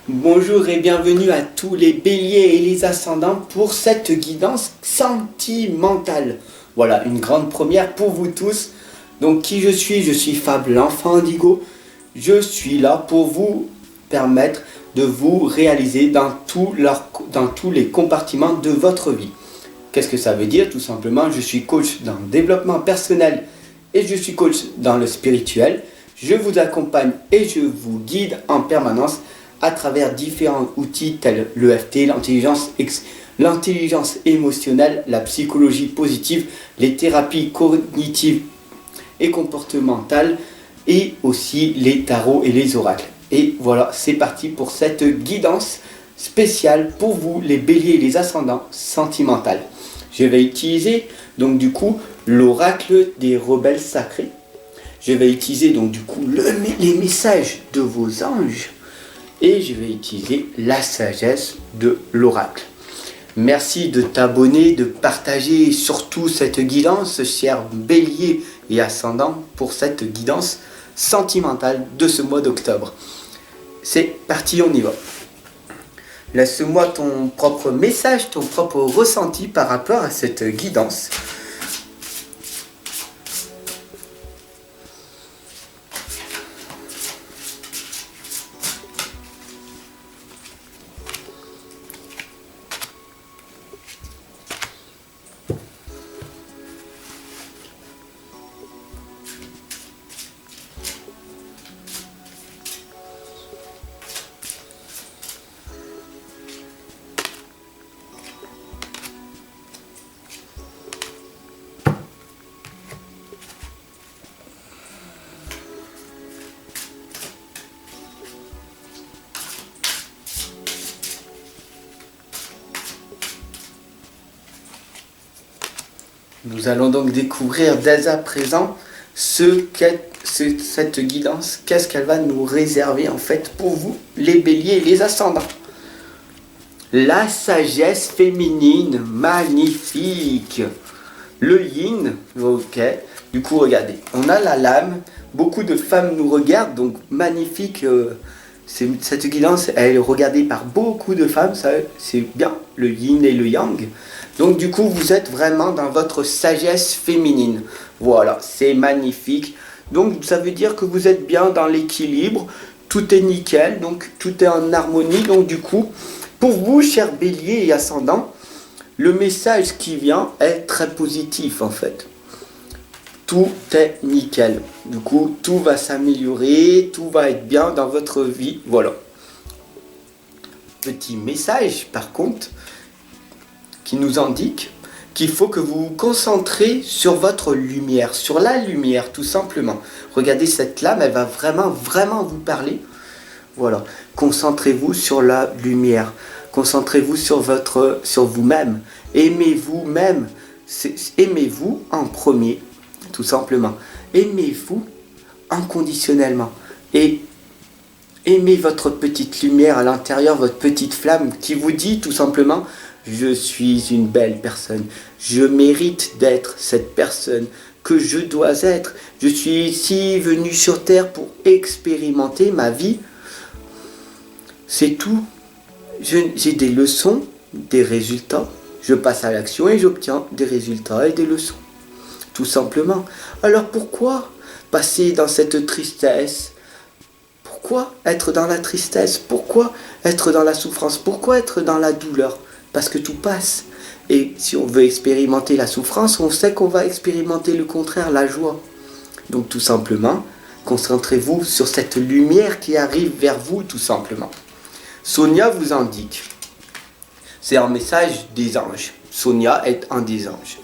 Bonjour et bienvenue à tous les béliers et les ascendants pour cette guidance sentimentale. Voilà, une grande première pour vous tous. Donc qui je suis? Je suis Fab, l'enfant indigo. Je suis là pour vous permettre de vous réaliser dans tous les compartiments de votre vie. Qu'est-ce que ça veut dire? Tout simplement, je suis coach dans le développement personnel et je suis coach dans le spirituel. Je vous accompagne et je vous guide en permanence à travers différents outils tels l'EFT, l'intelligence émotionnelle, la psychologie positive, les thérapies cognitives et comportementales et aussi les tarots et les oracles. Et voilà, c'est parti pour cette guidance spéciale pour vous, les béliers et les ascendants sentimentaux. Je vais utiliser donc du coup l'oracle des rebelles sacrés. Je vais utiliser donc du coup les messages de vos anges. Et je vais utiliser la sagesse de l'oracle. Merci de t'abonner, de partager surtout cette guidance, chers béliers et ascendants, pour cette guidance sentimentale de ce mois d'octobre. C'est parti, on y va. Laisse-moi ton propre message, ton propre ressenti par rapport à cette guidance. Nous allons donc découvrir dès à présent cette guidance, qu'est-ce qu'elle va nous réserver en fait pour vous, les béliers et les ascendants. La sagesse féminine, magnifique. Le yin, ok. Du coup, regardez, on a la lame, beaucoup de femmes nous regardent, donc magnifique. Cette guidance, elle est regardée par beaucoup de femmes, ça c'est bien, le yin et le yang. Donc du coup, vous êtes vraiment dans votre sagesse féminine. Voilà, c'est magnifique. Donc ça veut dire que vous êtes bien dans l'équilibre, tout est nickel, donc tout est en harmonie. Donc du coup, pour vous, chers béliers et ascendants, le message qui vient est très positif en fait. Tout est nickel. Du coup, tout va s'améliorer, tout va être bien dans votre vie. Voilà. Petit message, par contre, qui nous indique qu'il faut que vous vous concentrez sur votre lumière, sur la lumière, tout simplement. Regardez cette lame, elle va vraiment vous parler. Voilà. Concentrez-vous sur la lumière. Concentrez-vous sur vous-même. Aimez-vous-même. Aimez-vous en premier. Tout simplement. Aimez-vous inconditionnellement. Et aimez votre petite lumière à l'intérieur, votre petite flamme qui vous dit tout simplement: je suis une belle personne. Je mérite d'être cette personne que je dois être. Je suis ici venu sur Terre pour expérimenter ma vie. C'est tout. J'ai des leçons, des résultats. Je passe à l'action et j'obtiens des résultats et des leçons. Tout simplement. Alors pourquoi passer dans cette tristesse? Pourquoi être dans la tristesse? Pourquoi être dans la souffrance? Pourquoi être dans la douleur? Parce que tout passe. Et si on veut expérimenter la souffrance, on sait qu'on va expérimenter le contraire, la joie. Donc tout simplement, concentrez-vous sur cette lumière qui arrive vers vous, tout simplement. Sonia vous indique, c'est un message des anges. Sonia est un des anges.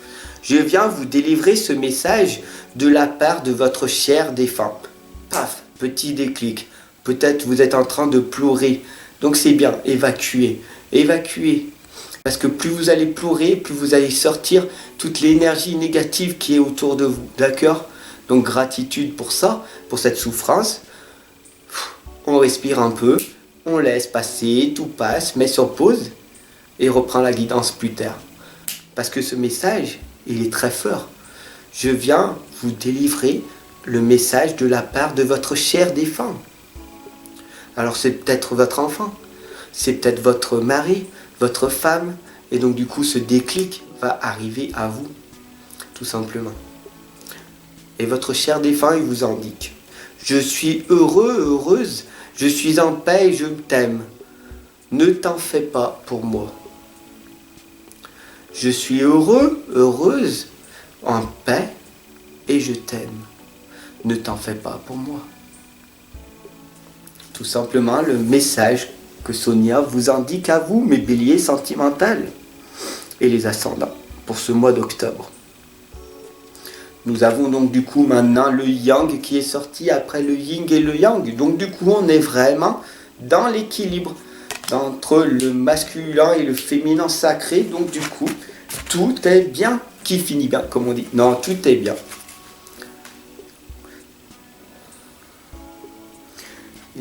Je viens vous délivrer ce message de la part de votre cher défunt. Paf, petit déclic. Peut-être vous êtes en train de pleurer. Donc c'est bien, évacuez. Évacuez. Parce que plus vous allez pleurer, plus vous allez sortir toute l'énergie négative qui est autour de vous. D'accord? Donc gratitude pour ça, pour cette souffrance. On respire un peu, on laisse passer, tout passe, met sur pause et reprend la guidance plus tard. Parce que ce message, il est très fort. Je viens vous délivrer le message de la part de votre cher défunt. Alors c'est peut-être votre enfant, c'est peut-être votre mari, votre femme, et donc du coup ce déclic va arriver à vous, tout simplement. Et votre cher défunt, il vous indique: je suis heureux, heureuse, je suis en paix et je t'aime. Ne t'en fais pas pour moi. Je suis heureux, heureuse, en paix et je t'aime. Ne t'en fais pas pour moi. Tout simplement le message que Sonia vous indique à vous, mes béliers sentimentaux et les ascendants, pour ce mois d'octobre. Nous avons donc du coup maintenant le yang qui est sorti après le yin et le yang. Donc du coup on est vraiment dans l'équilibre entre le masculin et le féminin sacré. Donc du coup tout est bien qui finit bien, comme on dit. Non, tout est bien.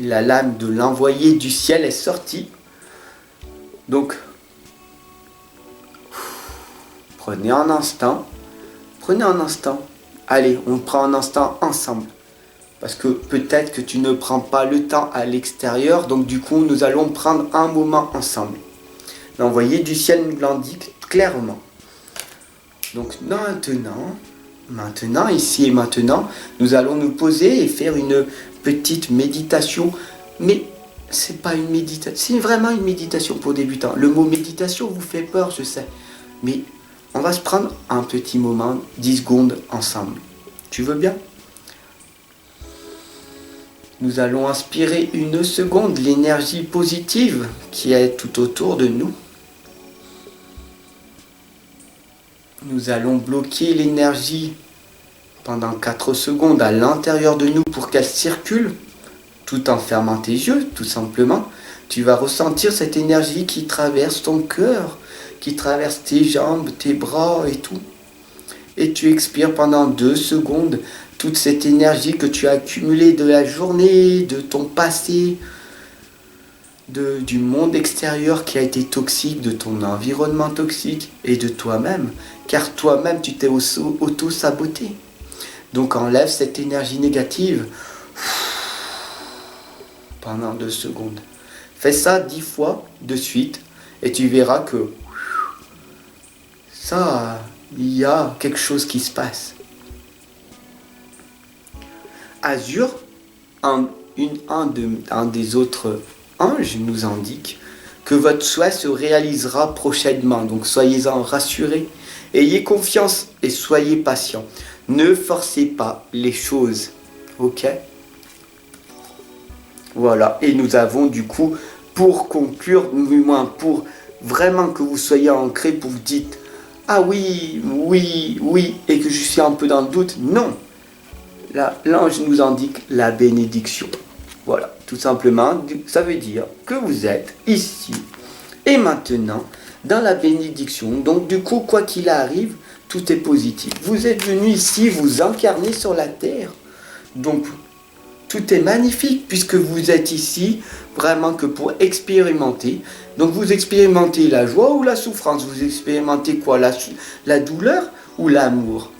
La lame de l'envoyé du ciel est sortie. Donc prenez un instant. Prenez un instant. Allez, on prend un instant ensemble. Parce que peut-être que tu ne prends pas le temps à l'extérieur. Donc du coup, nous allons prendre un moment ensemble. L'envoyé du ciel nous l'indique clairement. Donc maintenant, ici et maintenant, nous allons nous poser et faire une petite méditation. Mais c'est pas une méditation. C'est vraiment une méditation pour débutants. Le mot méditation vous fait peur, je sais. Mais on va se prendre un petit moment, 10 secondes ensemble. Tu veux bien? Nous allons inspirer une seconde l'énergie positive qui est tout autour de nous. Nous allons bloquer l'énergie pendant 4 secondes à l'intérieur de nous pour qu'elle circule, tout en fermant tes yeux, tout simplement. Tu vas ressentir cette énergie qui traverse ton cœur, qui traverse tes jambes, tes bras et tout. Et tu expires pendant 2 secondes toute cette énergie que tu as accumulée de la journée, de ton passé, du monde extérieur qui a été toxique, de ton environnement toxique et de toi-même. Car toi-même, tu t'es auto-saboté. Donc enlève cette énergie négative pendant 2 secondes. Fais ça 10 fois de suite et tu verras que ça, il y a quelque chose qui se passe. Azur, un des autres anges nous indique que votre souhait se réalisera prochainement. Donc soyez-en rassurés, ayez confiance et soyez patients. Ne forcez pas les choses, ok? Voilà, et nous avons du coup, pour conclure, du moins pour vraiment que vous soyez ancrés, pour vous dites: ah oui, oui, oui, et que je suis un peu dans le doute. Non, là, l'ange nous indique la bénédiction. Voilà, tout simplement, ça veut dire que vous êtes ici et maintenant dans la bénédiction. Donc du coup, quoi qu'il arrive, tout est positif. Vous êtes venu ici, vous incarnez sur la terre. Donc tout est magnifique puisque vous êtes ici vraiment que pour expérimenter. Donc vous expérimentez la joie ou la souffrance. Vous expérimentez quoi? La douleur ou l'amour?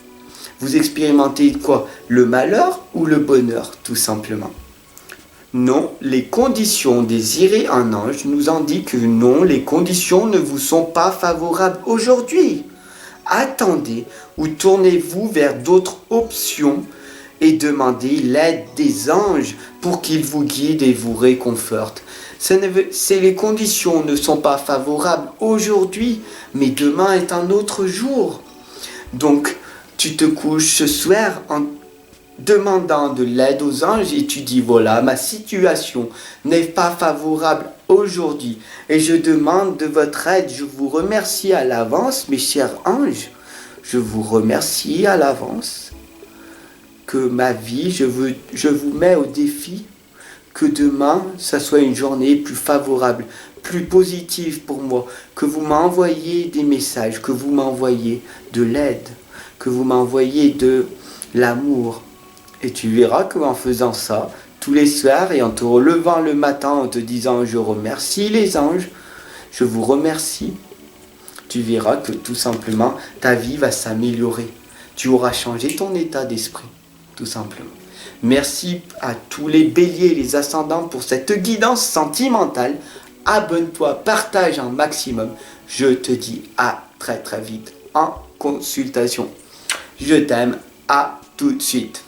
Vous expérimentez quoi? Le malheur ou le bonheur, tout simplement? Non, les conditions désirées en ange nous indiquent que non, les conditions ne vous sont pas favorables aujourd'hui. Attendez ou tournez-vous vers d'autres options et demandez l'aide des anges pour qu'ils vous guident et vous réconfortent. Les conditions ne sont pas favorables aujourd'hui, mais demain est un autre jour. Donc, tu te couches ce soir en demandant de l'aide aux anges et tu dis: voilà, ma situation n'est pas favorable aujourd'hui et je demande de votre aide. Je vous remercie à l'avance, mes chers anges. Je vous remercie à l'avance que ma vie, je vous mets au défi que demain, ça soit une journée plus favorable, plus positive pour moi, que vous m'envoyez des messages, que vous m'envoyez de l'aide, que vous m'envoyez de l'amour. Et tu verras qu'en faisant ça, tous les soirs, et en te relevant le matin en te disant: je remercie les anges, je vous remercie, tu verras que tout simplement, ta vie va s'améliorer. Tu auras changé ton état d'esprit, tout simplement. Merci à tous les béliers et les ascendants pour cette guidance sentimentale abonne-toi, partage un maximum. Je te dis à très très vite en consultation. Je t'aime, à tout de suite.